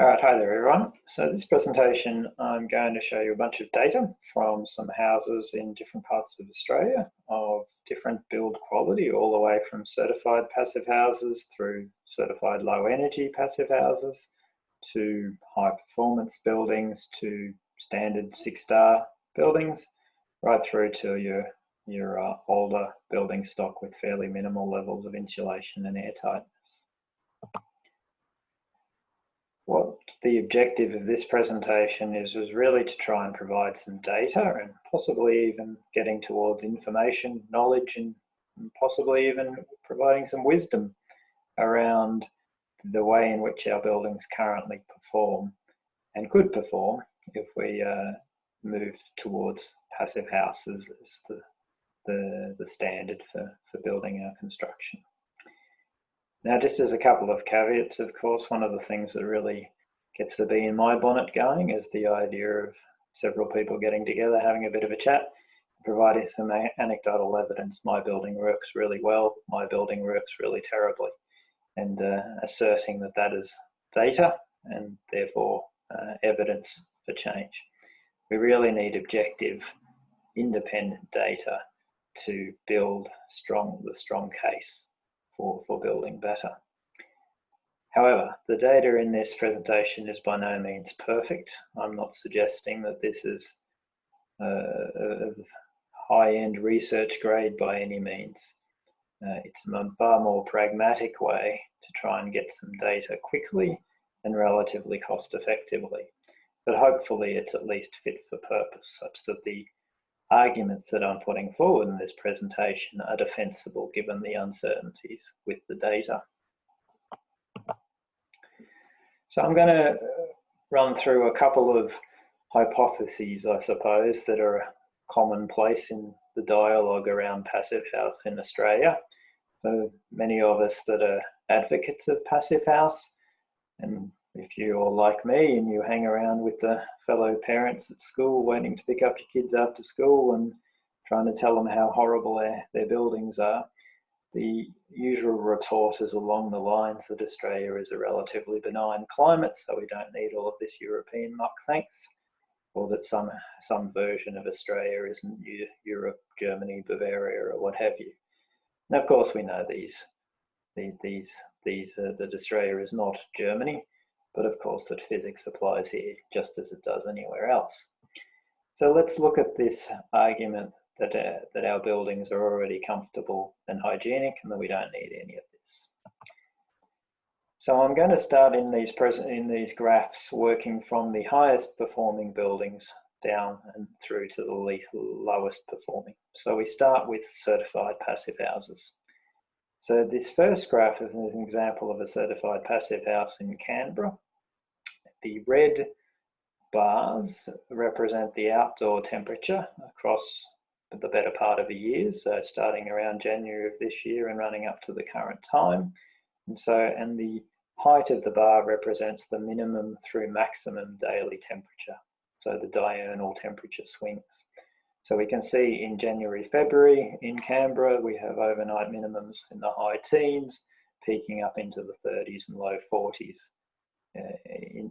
All right, hi there everyone. So this presentation, I'm going to show you a bunch of data from some houses in different parts of Australia of different build quality, all the way from certified passive houses through certified low energy passive houses to high performance buildings to standard 6-star buildings, right through to your older building stock with fairly minimal levels of insulation and airtightness. What the objective of this presentation was really to try and provide some data and possibly even getting towards information, knowledge, and possibly even providing some wisdom around the way in which our buildings currently perform and could perform if we move towards passive houses as the standard for building our construction. Now, just as a couple of caveats, of course, one of the things that really gets the bee in my bonnet going is the idea of several people getting together, having a bit of a chat, providing some anecdotal evidence. My building works really well, my building works really terribly, and asserting that that is data and therefore evidence for change. We really need objective, independent data to build the strong case for building better. However, the data in this presentation is by no means perfect. I'm not suggesting that this is a high-end research grade by any means. It's a far more pragmatic way to try and get some data quickly and relatively cost effectively. But hopefully it's at least fit for purpose, such that the arguments that I'm putting forward in this presentation are defensible given the uncertainties with the data. So I'm going to run through a couple of hypotheses, I suppose, that are commonplace in the dialogue around passive house in Australia. For many of us that are advocates of passive house, and if you're like me and you hang around with the fellow parents at school waiting to pick up your kids after school and trying to tell them how horrible their buildings are, the usual retort is along the lines that Australia is a relatively benign climate, so we don't need all of this European muck, thanks, or that some version of Australia isn't Europe, Germany, Bavaria, or what have you. And of course we know that Australia is not Germany, but of course that physics applies here just as it does anywhere else. So let's look at this argument that our buildings are already comfortable and hygienic and that we don't need any of this. So I'm going to start in these graphs working from the highest performing buildings down and through to the lowest performing. So we start with certified passive houses. So this first graph is an example of a certified passive house in Canberra. The red bars represent the outdoor temperature across the better part of a year, so starting around January of this year and running up to the current time. And the height of the bar represents the minimum through maximum daily temperature, so the diurnal temperature swings. So we can see in January, February in Canberra, we have overnight minimums in the high teens, peaking up into the 30s and low 40s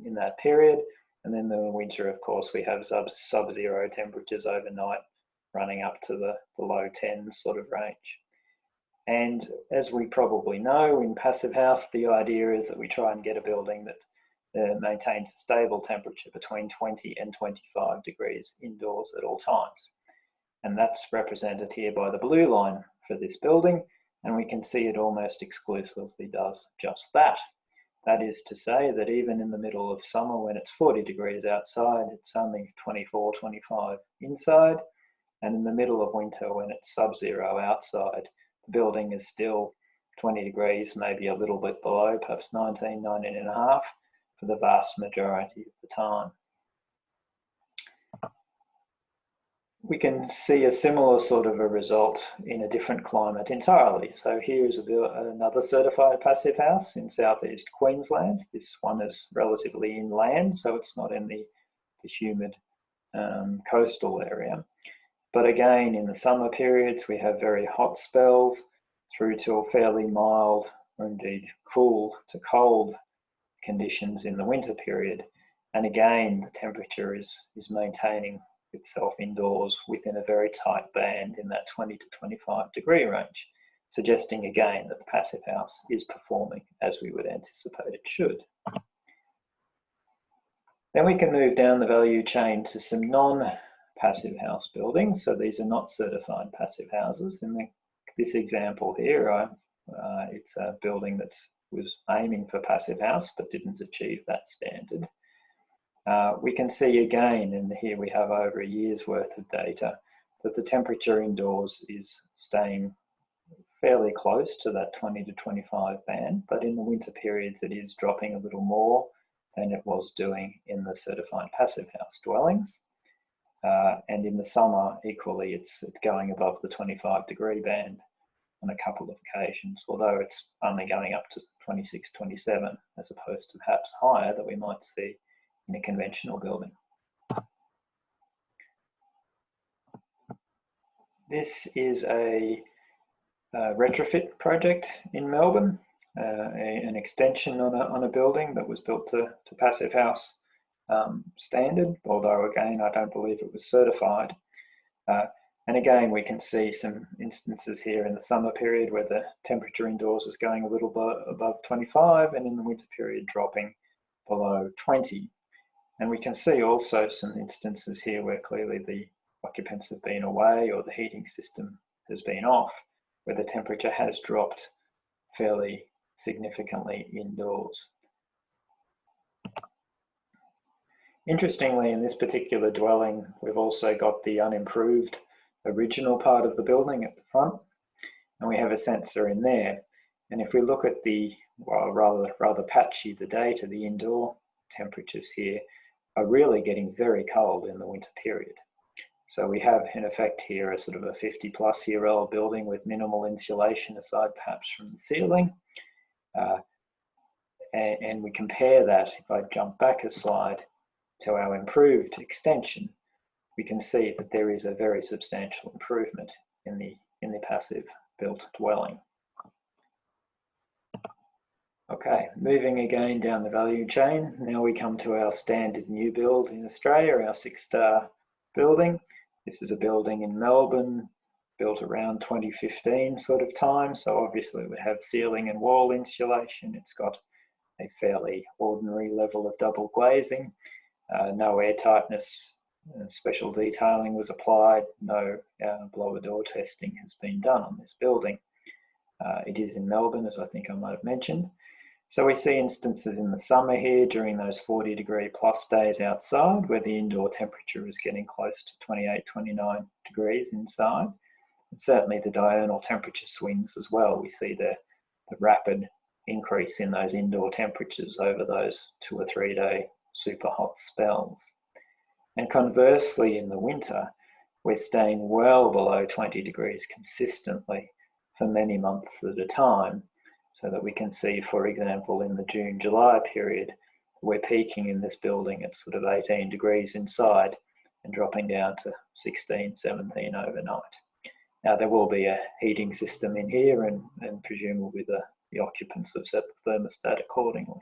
in that period. And then in the winter, of course, we have sub-zero temperatures overnight, running up to the low 10s sort of range. And as we probably know, in passive house, the idea is that we try and get a building that maintains a stable temperature between 20 and 25 degrees indoors at all times. And that's represented here by the blue line for this building, and we can see it almost exclusively does just that. That is to say that even in the middle of summer when it's 40 degrees outside, it's only 24, 25 inside, and in the middle of winter when it's sub-zero outside, the building is still 20 degrees, maybe a little bit below, perhaps 19, 19 and a half for the vast majority of the time. We can see a similar sort of a result in a different climate entirely. So here's another certified passive house in southeast Queensland. This one is relatively inland, so it's not in the humid coastal area. But again, in the summer periods, we have very hot spells through to a fairly mild or indeed cool to cold conditions in the winter period. And again, the temperature is maintaining itself indoors within a very tight band in that 20 to 25 degree range, suggesting again that the passive house is performing as we would anticipate it should. Then we can move down the value chain to some non-passive house buildings. So these are not certified passive houses. In this example here, it's a building that was aiming for passive house but didn't achieve that standard. We can see again, and here we have over a year's worth of data, that the temperature indoors is staying fairly close to that 20 to 25 band, but in the winter periods it is dropping a little more than it was doing in the certified passive house dwellings. And in the summer, equally, it's going above the 25 degree band on a couple of occasions, although it's only going up to 26, 27, as opposed to perhaps higher that we might see in a conventional building. This is a retrofit project in Melbourne, an extension on a building that was built to passive house standard, although again, I don't believe it was certified. And again, we can see some instances here in the summer period where the temperature indoors is going a little above 25 and in the winter period dropping below 20. And we can see also some instances here where clearly the occupants have been away or the heating system has been off, where the temperature has dropped fairly significantly indoors. Interestingly, in this particular dwelling, we've also got the unimproved original part of the building at the front, and we have a sensor in there. And if we look at the, well, rather patchy, the data, the indoor temperatures here are really getting very cold in the winter period. So we have, in effect, here a sort of a 50-plus-year-old building with minimal insulation aside perhaps from the ceiling. And we compare that, if I jump back a slide, to our improved extension, we can see that there is a very substantial improvement in the passive built dwelling. Okay, moving again down the value chain, now we come to our standard new build in Australia, our 6-star building. This is a building in Melbourne, built around 2015 sort of time, so obviously it would have ceiling and wall insulation. It's got a fairly ordinary level of double glazing, no air tightness, special detailing was applied, no blower door testing has been done on this building. It is in Melbourne, as I think I might have mentioned. So we see instances in the summer here during those 40-degree-plus days outside where the indoor temperature is getting close to 28, 29 degrees inside. And certainly the diurnal temperature swings as well. We see the rapid increase in those indoor temperatures over those 2 or 3 day super hot spells. And conversely, in the winter, we're staying well below 20 degrees consistently for many months at a time, so that we can see, for example, in the June-July period, we're peaking in this building at sort of 18 degrees inside and dropping down to 16, 17 overnight. Now, there will be a heating system in here and presumably the occupants have set the thermostat accordingly.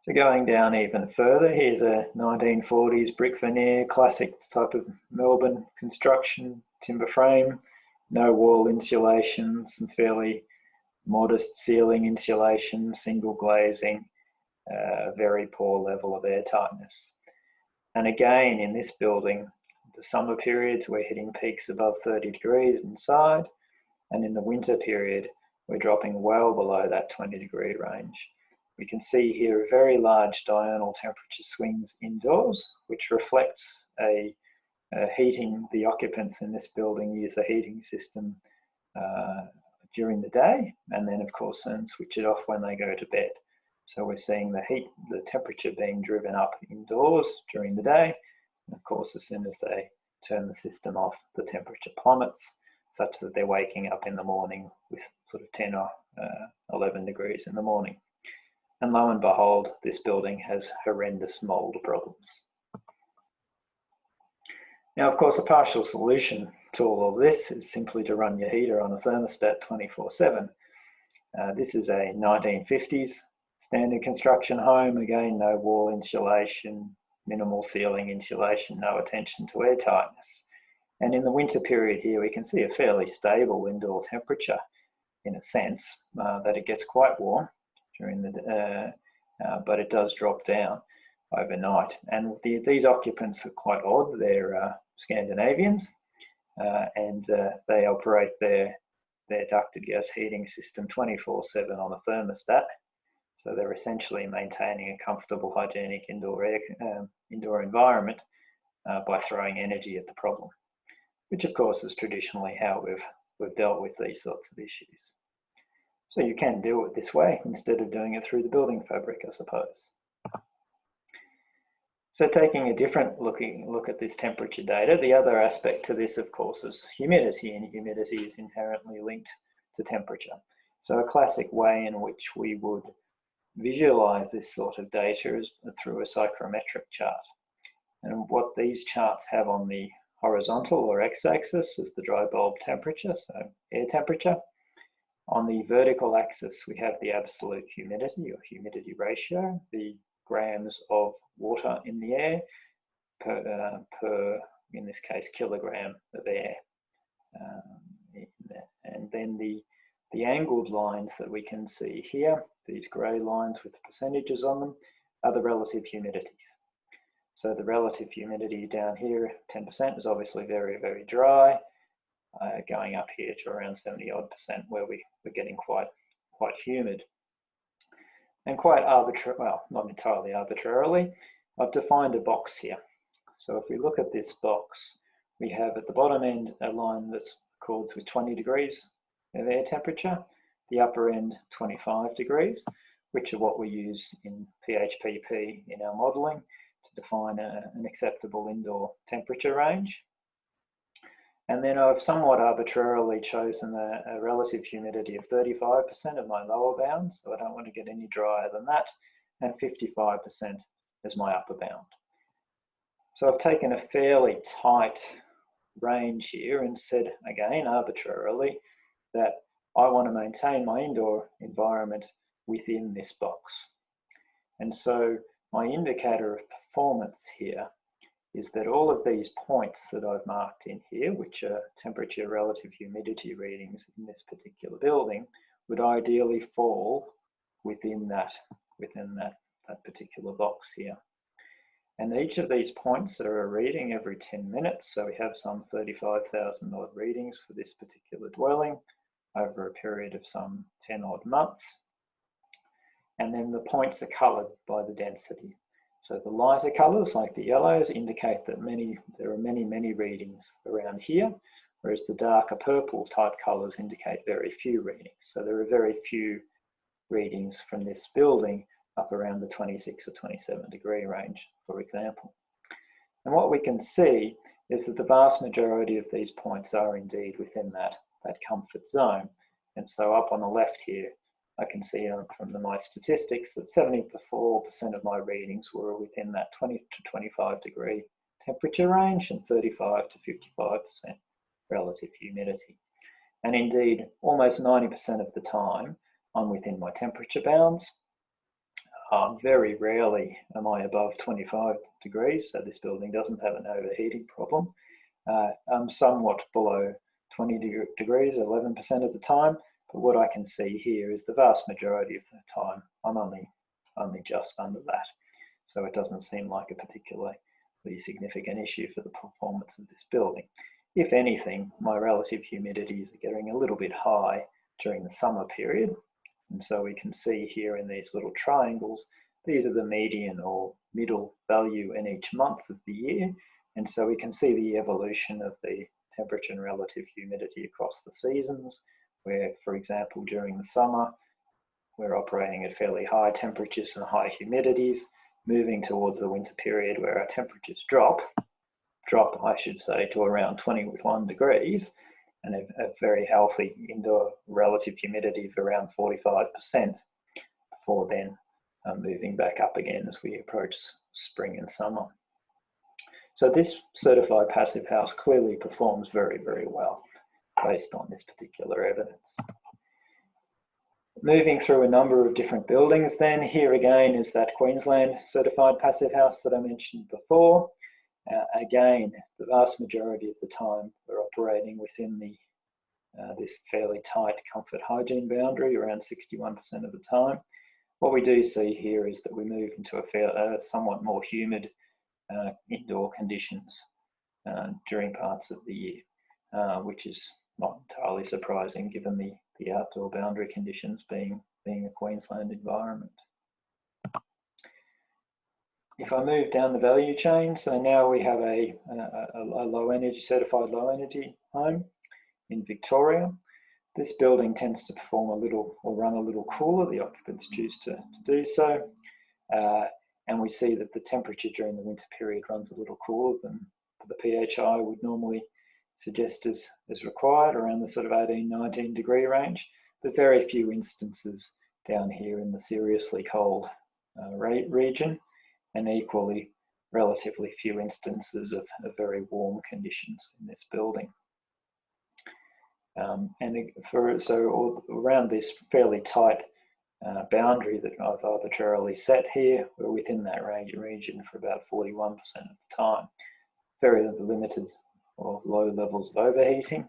So going down even further, here's a 1940s brick veneer, classic type of Melbourne construction, timber frame, no wall insulation, some fairly modest ceiling insulation, single glazing, very poor level of air tightness. And again, in this building, the summer periods, we're hitting peaks above 30 degrees inside, and in the winter period, we're dropping well below that 20-degree range. We can see here very large diurnal temperature swings indoors, which reflects heating. The occupants in this building use a heating system during the day, and then of course switch it off when they go to bed. So we're seeing the temperature being driven up indoors during the day, and of course as soon as they turn the system off, the temperature plummets, such that they're waking up in the morning with sort of 10 or 11 degrees in the morning. And lo and behold, this building has horrendous mold problems. Now, of course, a partial solution to all of this is simply to run your heater on a thermostat 24/7. This is a 1950s standard construction home. Again, no wall insulation, minimal ceiling insulation, no attention to air tightness. And in the winter period here, we can see a fairly stable indoor temperature in a sense, that it gets quite warm during the, but it does drop down overnight. And these occupants are quite odd. They're Scandinavians, and they operate their ducted gas heating system 24/7 on a thermostat. So they're essentially maintaining a comfortable, hygienic indoor environment by throwing energy at the problem, which of course is traditionally how we've dealt with these sorts of issues. So you can do it this way instead of doing it through the building fabric, I suppose. So taking a different look at this temperature data, the other aspect to this, of course, is humidity, and humidity is inherently linked to temperature. So a classic way in which we would visualize this sort of data is through a psychrometric chart. And what these charts have on the horizontal or x-axis is the dry bulb temperature, so air temperature. On the vertical axis, we have the absolute humidity or humidity ratio, the grams of water in the air per in this case, kilogram of air. And then the angled lines that we can see here, these grey lines with the percentages on them, are the relative humidities. So the relative humidity down here, 10%, is obviously very, very dry, going up here to around 70-odd% where we're getting quite humid. And quite arbitrary, well, not entirely arbitrarily, I've defined a box here. So if we look at this box, we have at the bottom end a line that accords with 20 degrees of air temperature, the upper end 25 degrees, which are what we use in PHPP in our modelling to define an acceptable indoor temperature range. And then I've somewhat arbitrarily chosen a relative humidity of 35% of my lower bound, so I don't want to get any drier than that, and 55% as my upper bound. So I've taken a fairly tight range here and said, again, arbitrarily, that I want to maintain my indoor environment within this box. And so my indicator of performance here is that all of these points that I've marked in here, which are temperature relative humidity readings in this particular building, would ideally fall within that particular box here. And each of these points are a reading every 10 minutes. So we have some 35,000 odd readings for this particular dwelling over a period of some 10 odd months. And then the points are coloured by the density. So the lighter colours, like the yellows, indicate that there are many readings around here, whereas the darker purple type colours indicate very few readings. So there are very few readings from this building up around the 26 or 27 degree range, for example. And what we can see is that the vast majority of these points are indeed within that comfort zone. And so up on the left here, I can see from my statistics that 74% of my readings were within that 20 to 25 degree temperature range and 35 to 55% relative humidity. And indeed, almost 90% of the time, I'm within my temperature bounds. Very rarely am I above 25 degrees, so this building doesn't have an overheating problem. I'm somewhat below 20 degrees 11% of the time, but what I can see here is the vast majority of the time I'm only just under that. So it doesn't seem like a particularly significant issue for the performance of this building. If anything, my relative humidities are getting a little bit high during the summer period. And so we can see here in these little triangles, these are the median or middle value in each month of the year. And so we can see the evolution of the temperature and relative humidity across the seasons, where, for example, during the summer, we're operating at fairly high temperatures and high humidities, moving towards the winter period where our temperatures drop, I should say, to around 21 degrees, and a very healthy indoor relative humidity of around 45%, before then moving back up again as we approach spring and summer. So this certified passive house clearly performs very, very well based on this particular evidence. Moving through a number of different buildings then, here again is that Queensland certified passive house that I mentioned before. Again, the vast majority of the time we're operating within this fairly tight comfort hygiene boundary, around 61% of the time. What we do see here is that we move into a somewhat more humid indoor conditions during parts of the year, which is not entirely surprising given the outdoor boundary conditions being a Queensland environment. If I move down the value chain, so now we have a low energy, certified low energy home in Victoria. This building tends to perform a little or run a little cooler. The occupants choose to do so. And we see that the temperature during the winter period runs a little cooler than the PHI would normally suggest is required, around the sort of 18-19 degree range, but very few instances down here in the seriously cold region, and equally relatively few instances of very warm conditions in this building. So around this fairly tight boundary that I've arbitrarily set here, we're within that region for about 41% of the time. Very limited or low levels of overheating.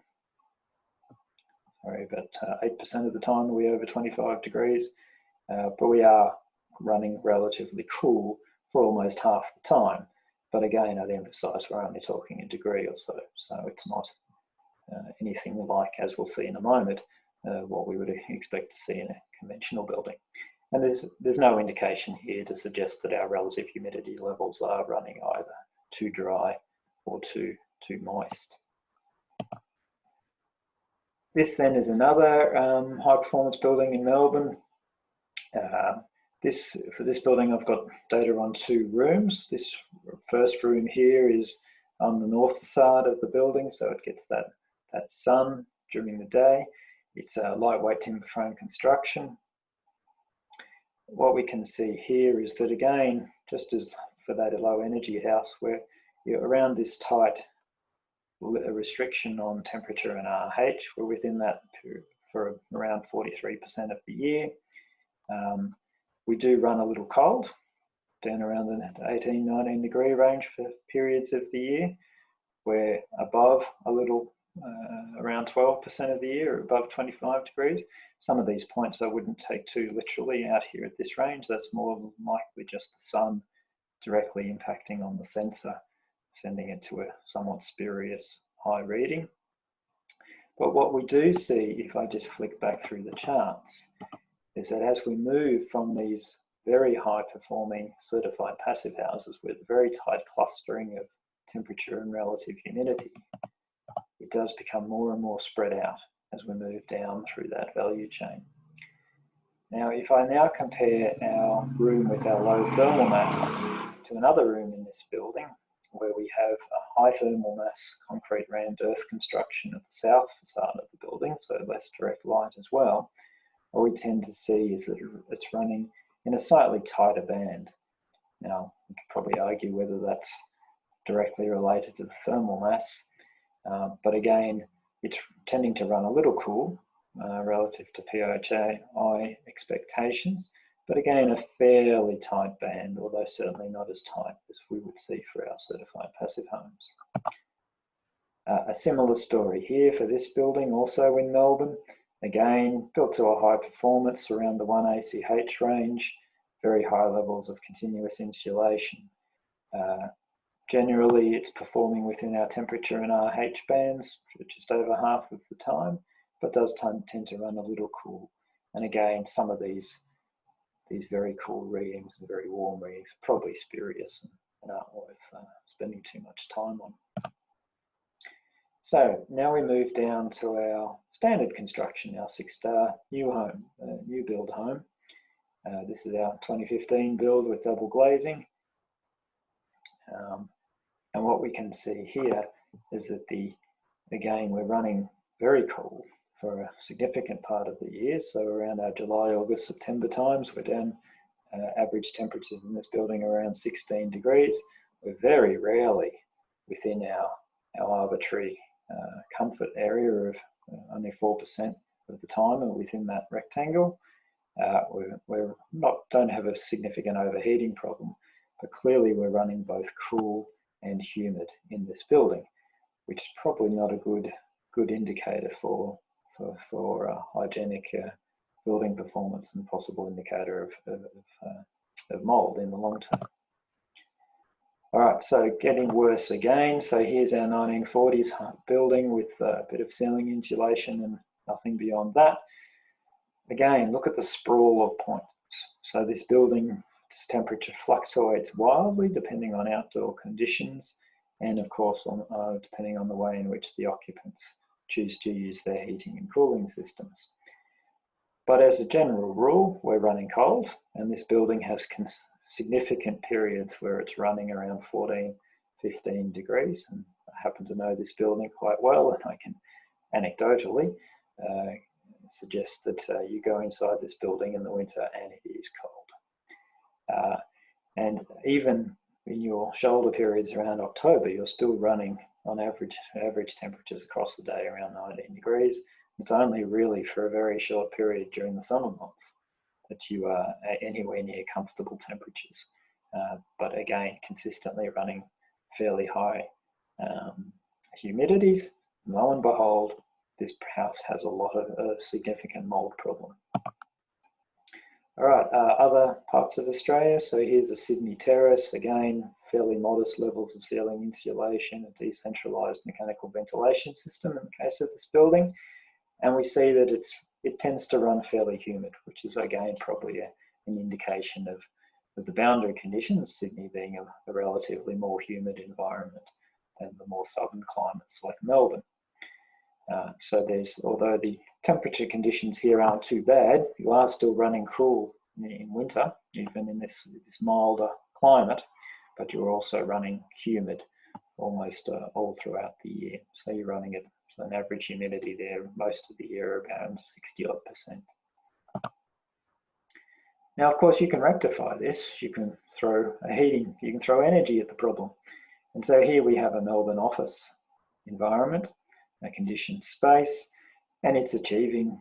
Sorry, about 8% of the time are we over 25 degrees, but we are running relatively cool for almost half the time. But again, I'd emphasize we're only talking a degree or so, so it's not anything like, as we'll see in a moment, what we would expect to see in a conventional building. And there's no indication here to suggest that our relative humidity levels are running either too dry or too moist. This then is another high performance building in Melbourne. For this building, I've got data on 2 rooms. This first room here is on the north side of the building, so it gets that sun during the day. It's a lightweight timber frame construction. What we can see here is that, again, just as for that low energy house, where you're around this tight restriction on temperature and RH, we're within that for around 43% of the year. We do run a little cold, down around the 18-19 degree range for periods of the year. We're above a little, around 12% of the year, above 25 degrees. Some of these points I wouldn't take too literally out here at this range. That's more likely just the sun directly impacting on the sensor, sending it to a somewhat spurious high reading. But what we do see, if I just flick back through the charts, is that as we move from these very high performing certified passive houses with very tight clustering of temperature and relative humidity, it does become more and more spread out as we move down through that value chain. Now, if I now compare our room with our low thermal mass to another room in this building, where we have a high thermal mass concrete rammed earth construction at the south facade of the building, so less direct light as well, what we tend to see is that it's running in a slightly tighter band. Now, you could probably argue whether that's directly related to the thermal mass, but again, it's tending to run a little cool relative to PHI expectations, but again, a fairly tight band, although certainly not as tight as we would see for our certified passive homes. A similar story here for this building, also in Melbourne. Again, built to a high performance around the 1 ACH range, very high levels of continuous insulation. Generally, it's performing within our temperature and RH bands for just over half of the time, but does tend to run a little cool. And again, some of these very cool readings and very warm readings are probably spurious and aren't worth spending too much time on. So now we move down to our standard construction, our 6-star new build home. This is our 2015 build with double glazing. And what we can see here is that again, we're running very cool for a significant part of the year. So around our July, August, September times, we're down average temperatures in this building around 16 degrees. We're very rarely within our arbitrary comfort area of only 4% of the time are within that rectangle. don't have a significant overheating problem, but clearly we're running both cool and humid in this building, which is probably not a good indicator for hygienic building performance and possible indicator of mold in the long term. All right, so getting worse again. So here's our 1940s building with a bit of ceiling insulation and nothing beyond that. Again, look at the sprawl of points. So this building's temperature fluctuates wildly depending on outdoor conditions and of course depending on the way in which the occupants choose to use their heating and cooling systems. But as a general rule, we're running cold, and this building has significant periods where it's running around 14, 15 degrees. And I happen to know this building quite well, and I can anecdotally suggest that you go inside this building in the winter and it is cold. And even in your shoulder periods around October, you're still running on average temperatures across the day around 19 degrees. It's only really for a very short period during the summer months that you are anywhere near comfortable temperatures. But again, consistently running fairly high humidities. Lo and behold, this house has a lot of significant mold problem. All right, other parts of Australia. So here's a Sydney terrace, again, fairly modest levels of ceiling insulation, a decentralized mechanical ventilation system in the case of this building. And we see that it tends to run fairly humid, which is again probably an indication of the boundary conditions, Sydney being a relatively more humid environment than the more southern climates like Melbourne. So although the temperature conditions here aren't too bad, you are still running cool in winter, even in this milder climate, but you're also running humid almost all throughout the year. So you're running at an average humidity there most of the year around 60-odd%. Now, of course, you can rectify this. You can throw energy at the problem. And so here we have a Melbourne office environment, a conditioned space, and it's achieving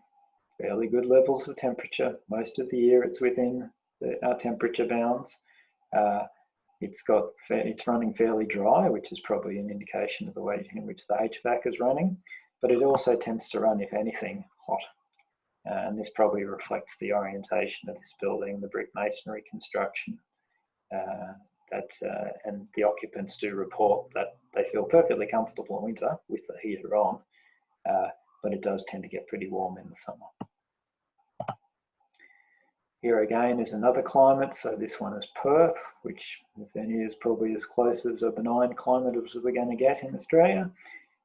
fairly good levels of temperature. Most of the year it's within our temperature bounds. It's running fairly dry, which is probably an indication of the way in which the HVAC is running, but it also tends to run, if anything, hot. And this probably reflects the orientation of this building, the brick masonry construction, and the occupants do report that they feel perfectly comfortable in winter with the heater on, but it does tend to get pretty warm in the summer. Here again is another climate. So this one is Perth, which if any is probably as close as a benign climate as we're going to get in Australia.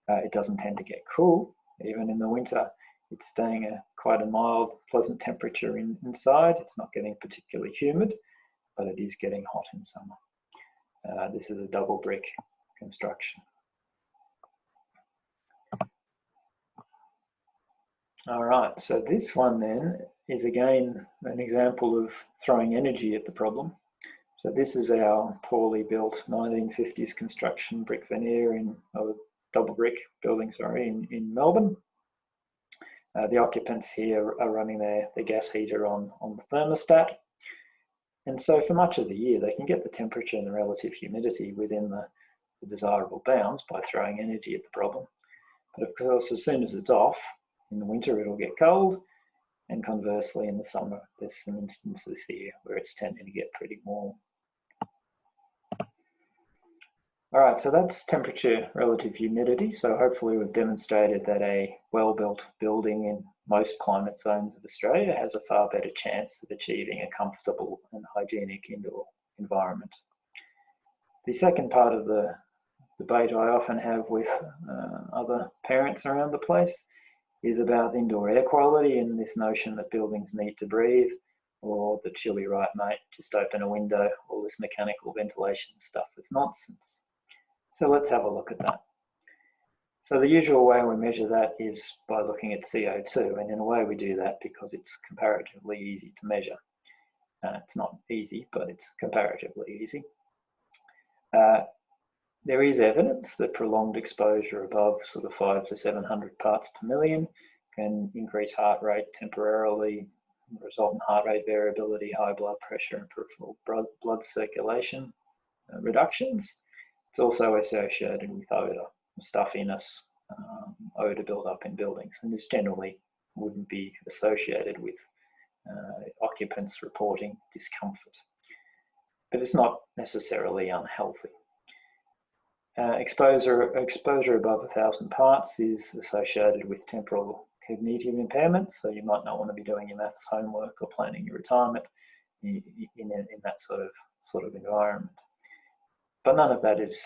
It doesn't tend to get cool. Even in the winter, it's staying quite a mild, pleasant temperature inside. It's not getting particularly humid, but it is getting hot in summer. This is a double brick construction. All right, so this one then is again an example of throwing energy at the problem. So this is our poorly built 1950s construction brick veneer double brick building, in Melbourne. The occupants here are running their gas heater on the thermostat. And so for much of the year, they can get the temperature and the relative humidity within the desirable bounds by throwing energy at the problem. But of course, as soon as it's off, in the winter, it'll get cold, and conversely, in the summer, there's some instances here where it's tending to get pretty warm. All right, so that's temperature relative humidity. So hopefully we've demonstrated that a well-built building in most climate zones of Australia has a far better chance of achieving a comfortable and hygienic indoor environment. The second part of the debate I often have with other parents around the place is about indoor air quality and this notion that buildings need to breathe, or the chilly right mate, just open a window, all this mechanical ventilation stuff is nonsense. So let's have a look at that. So the usual way we measure that is by looking at CO2, and in a way we do that because it's comparatively easy to measure. It's not easy, but it's comparatively easy. There is evidence that prolonged exposure above sort of 500 to 700 parts per million can increase heart rate temporarily, resultant heart rate variability, high blood pressure, and peripheral blood circulation reductions. It's also associated with odour, stuffiness, odour build-up in buildings, and this generally wouldn't be associated with occupants reporting discomfort. But it's not necessarily unhealthy. Exposure above 1,000 parts is associated with temporal cognitive impairment, so you might not want to be doing your maths homework or planning your retirement in that sort of environment. But none of that is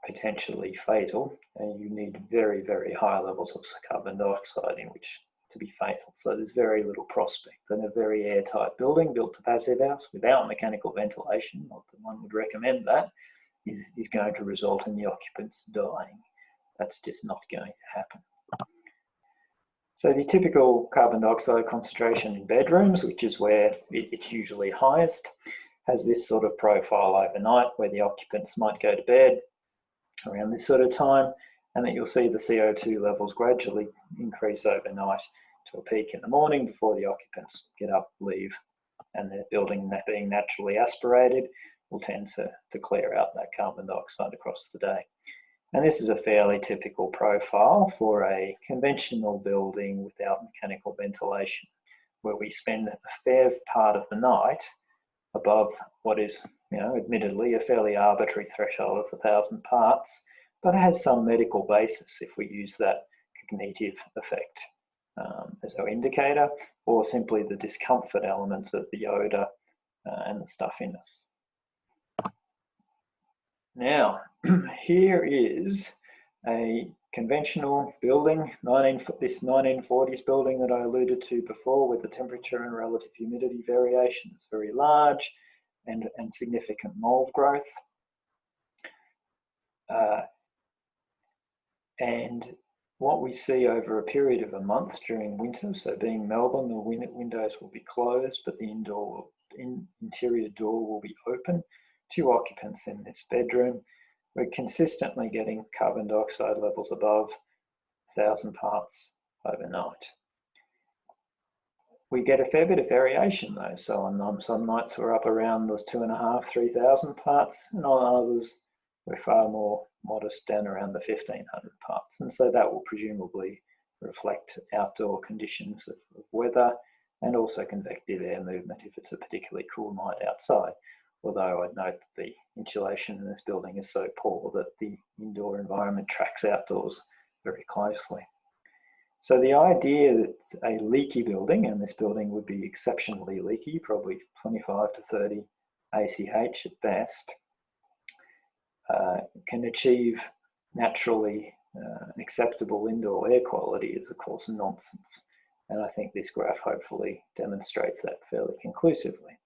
potentially fatal, and you need very, very high levels of carbon dioxide in which to be fatal. So there's very little prospect. And a very airtight building built to passive house without mechanical ventilation, not that one would recommend that, is going to result in the occupants dying. That's just not going to happen. So the typical carbon dioxide concentration in bedrooms, which is where it's usually highest, has this sort of profile overnight where the occupants might go to bed around this sort of time, and that you'll see the CO2 levels gradually increase overnight to a peak in the morning before the occupants get up, leave, and the building being naturally aspirated will tend to clear out that carbon dioxide across the day. And this is a fairly typical profile for a conventional building without mechanical ventilation, where we spend a fair part of the night above what is, admittedly a fairly arbitrary threshold of 1,000 parts, but it has some medical basis if we use that cognitive effect as our indicator, or simply the discomfort elements of the odour and the stuffiness. Now, here is a conventional building, this 1940s building that I alluded to before, with the temperature and relative humidity variation is very large and significant mold growth. And what we see over a period of a month during winter, so being Melbourne, the windows will be closed, but the interior door will be open. 2 occupants in this bedroom. We're consistently getting carbon dioxide levels above 1,000 parts overnight. We get a fair bit of variation though. So on some nights we're up around those 2,500, 3,000 parts, and on others we're far more modest, down around the 1,500 parts. And so that will presumably reflect outdoor conditions of weather and also convective air movement if it's a particularly cool night outside. Although I'd note that the insulation in this building is so poor that the indoor environment tracks outdoors very closely. So the idea that a leaky building, and this building would be exceptionally leaky, probably 25 to 30 ACH at best, can achieve naturally acceptable indoor air quality is of course nonsense. And I think this graph hopefully demonstrates that fairly conclusively.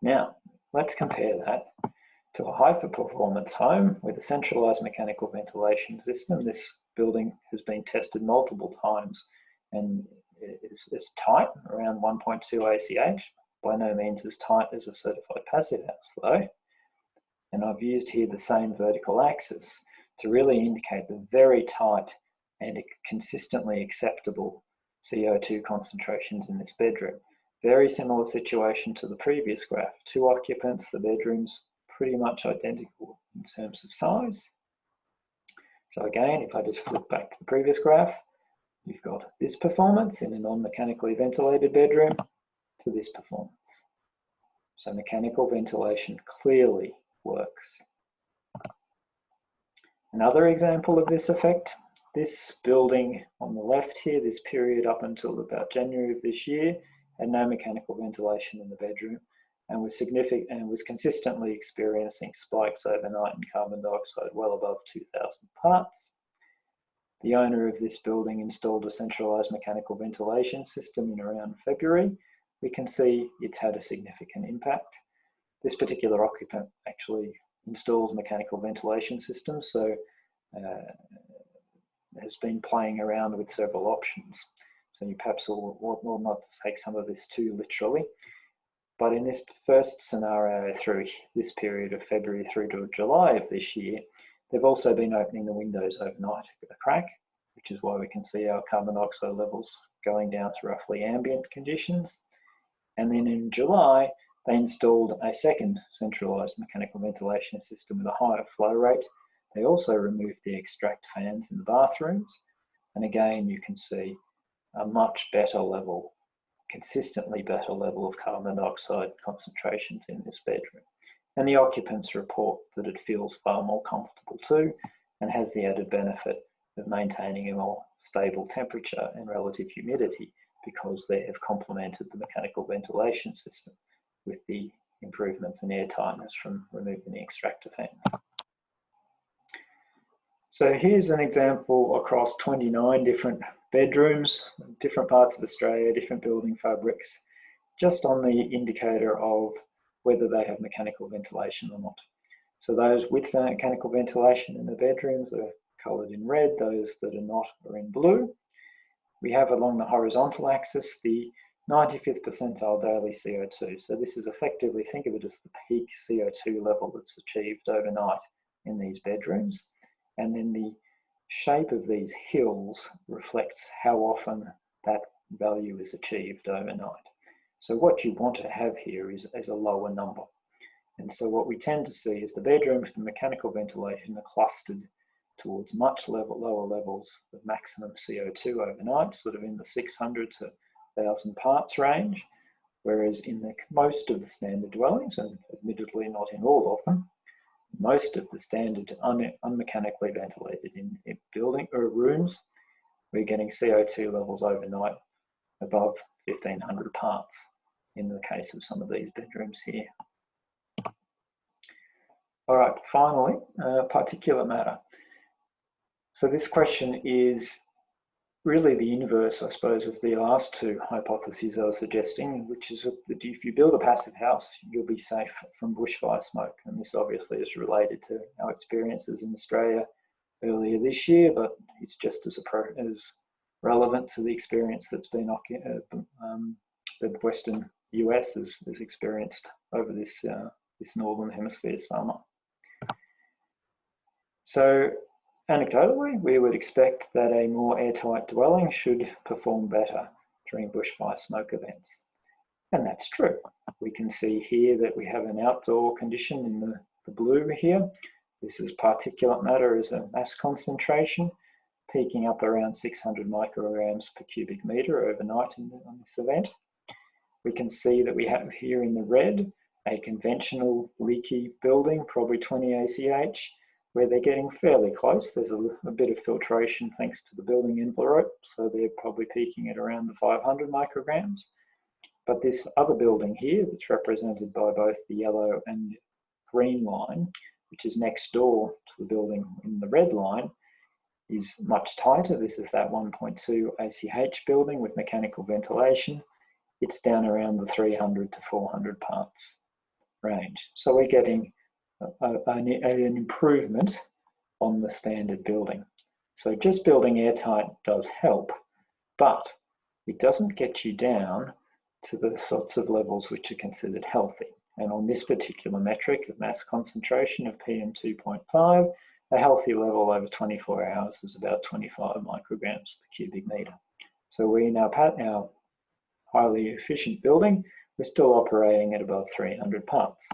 Now, let's compare that to a high-performance home with a centralised mechanical ventilation system. This building has been tested multiple times and is tight, around 1.2 ACH. By no means as tight as a certified passive house though. And I've used here the same vertical axis to really indicate the very tight and consistently acceptable CO2 concentrations in this bedroom. Very similar situation to the previous graph. 2 occupants, the bedroom's pretty much identical in terms of size. So again, if I just flip back to the previous graph, you've got this performance in a non-mechanically ventilated bedroom to this performance. So mechanical ventilation clearly works. Another example of this effect, this building on the left here, this period up until about January of this year, had no mechanical ventilation in the bedroom and was consistently experiencing spikes overnight in carbon dioxide well above 2,000 parts. The owner of this building installed a centralised mechanical ventilation system in around February. We can see it's had a significant impact. This particular occupant actually installs mechanical ventilation systems, so has been playing around with several options. So you perhaps will not take some of this too literally. But in this first scenario, through this period of February through to July of this year, they've also been opening the windows overnight with a crack, which is why we can see our carbon dioxide levels going down to roughly ambient conditions. And then in July, they installed a second centralised mechanical ventilation system with a higher flow rate. They also removed the extract fans in the bathrooms. And again, you can see a much better level, consistently better level of carbon dioxide concentrations in this bedroom. And the occupants report that it feels far more comfortable too, and has the added benefit of maintaining a more stable temperature and relative humidity, because they have complemented the mechanical ventilation system with the improvements in air tightness from removing the extractor fans. So here's an example across 29 different bedrooms, different parts of Australia, different building fabrics, just on the indicator of whether they have mechanical ventilation or not. So those with mechanical ventilation in the bedrooms are coloured in red, those that are not are in blue. We have along the horizontal axis the 95th percentile daily CO2. So this is effectively, think of it as the peak CO2 level that's achieved overnight in these bedrooms. And then the shape of these hills reflects how often that value is achieved overnight. So what you want to have here is a lower number. And so what we tend to see is the bedrooms with mechanical ventilation are clustered towards much lower levels of maximum CO2 overnight, sort of in the 600 to 1,000 parts range, whereas in most of the standard dwellings, and admittedly not in all of them, most of the standard unmechanically ventilated in building or rooms, we're getting CO2 levels overnight above 1,500 parts in the case of some of these bedrooms here. All right, finally, particulate matter. So this question is really the inverse, I suppose, of the last two hypotheses I was suggesting, which is that if you build a passive house, you'll be safe from bushfire smoke. And this obviously is related to our experiences in Australia earlier this year, but it's just as relevant to the experience that's been the Western US has experienced over this Northern Hemisphere summer. So anecdotally, we would expect that a more airtight dwelling should perform better during bushfire smoke events. And that's true. We can see here that we have an outdoor condition in the blue here. This is particulate matter as a mass concentration, peaking up around 600 micrograms per cubic meter overnight on this event. We can see that we have here in the red a conventional leaky building, probably 20 ACH, where they're getting fairly close. There's a bit of filtration thanks to the building envelope, so they're probably peaking at around the 500 micrograms. But this other building here, that's represented by both the yellow and green line, which is next door to the building in the red line, is much tighter. This is that 1.2 ACH building with mechanical ventilation. It's down around the 300 to 400 parts range. So we're getting an improvement on the standard building. So just building airtight does help, but it doesn't get you down to the sorts of levels which are considered healthy. And on this particular metric of mass concentration of PM 2.5, a healthy level over 24 hours is about 25 micrograms per cubic meter. So we in our highly efficient building, we're still operating at above 300 parts.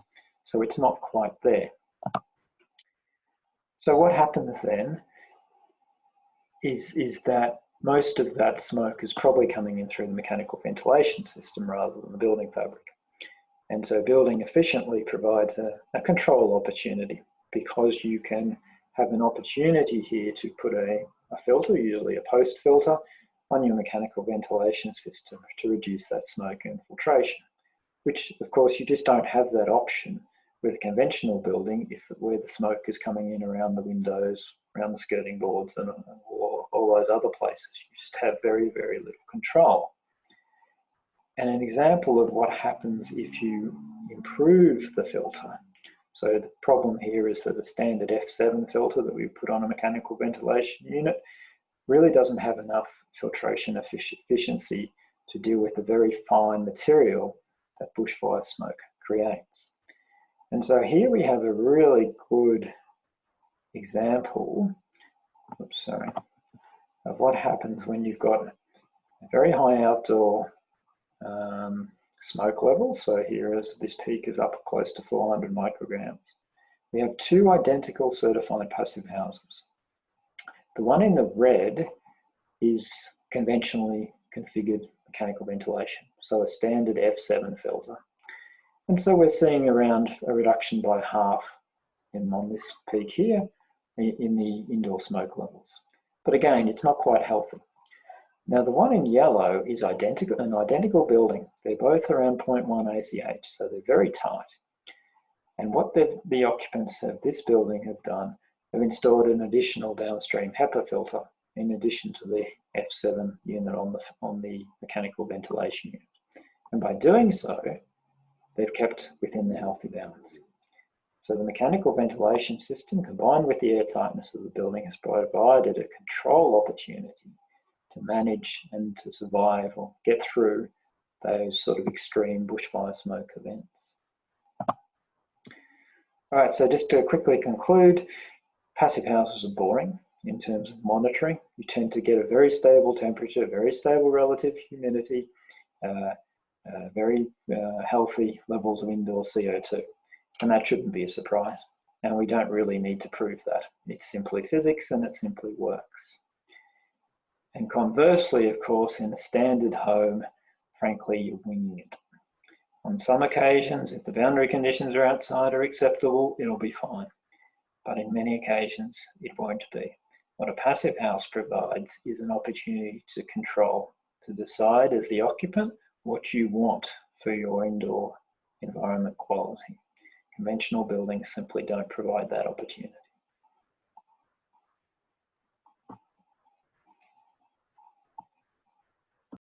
So it's not quite there. So what happens then is that most of that smoke is probably coming in through the mechanical ventilation system rather than the building fabric. And so building efficiently provides a control opportunity, because you can have an opportunity here to put a filter, usually a post filter, on your mechanical ventilation system to reduce that smoke infiltration, which of course you just don't have that option with a conventional building where the smoke is coming in around the windows, around the skirting boards and all those other places. You just have very, very little control. And an example of what happens if you improve the filter. So the problem here is that the standard F7 filter that we put on a mechanical ventilation unit really doesn't have enough filtration efficiency to deal with the very fine material that bushfire smoke creates. And so here we have a really good example, of what happens when you've got a very high outdoor smoke levels. So here is this peak is up close to 400 micrograms. We have two identical certified passive houses. The one in the red is conventionally configured mechanical ventilation, so a standard F7 filter. And so we're seeing around a reduction by half on this peak here in the indoor smoke levels. But again, it's not quite healthy. Now the one in yellow is an identical building. They're both around 0.1 ACH, so they're very tight. And what the occupants of this building have done, have installed an additional downstream HEPA filter in addition to the F7 unit on the mechanical ventilation unit. And by doing so, they've kept within the healthy bounds. So the mechanical ventilation system combined with the air tightness of the building has provided a control opportunity to manage and to survive or get through those sort of extreme bushfire smoke events. All right, so just to quickly conclude, passive houses are boring in terms of monitoring. You tend to get a very stable temperature, very stable relative humidity, very healthy levels of indoor CO2. And that shouldn't be a surprise. And we don't really need to prove that. It's simply physics and it simply works. And conversely, of course, in a standard home, frankly, you're winging it. On some occasions, if the boundary conditions are outside or acceptable, it'll be fine. But in many occasions, it won't be. What a passive house provides is an opportunity to control, to decide as the occupant what you want for your indoor environment quality. Conventional buildings simply don't provide that opportunity.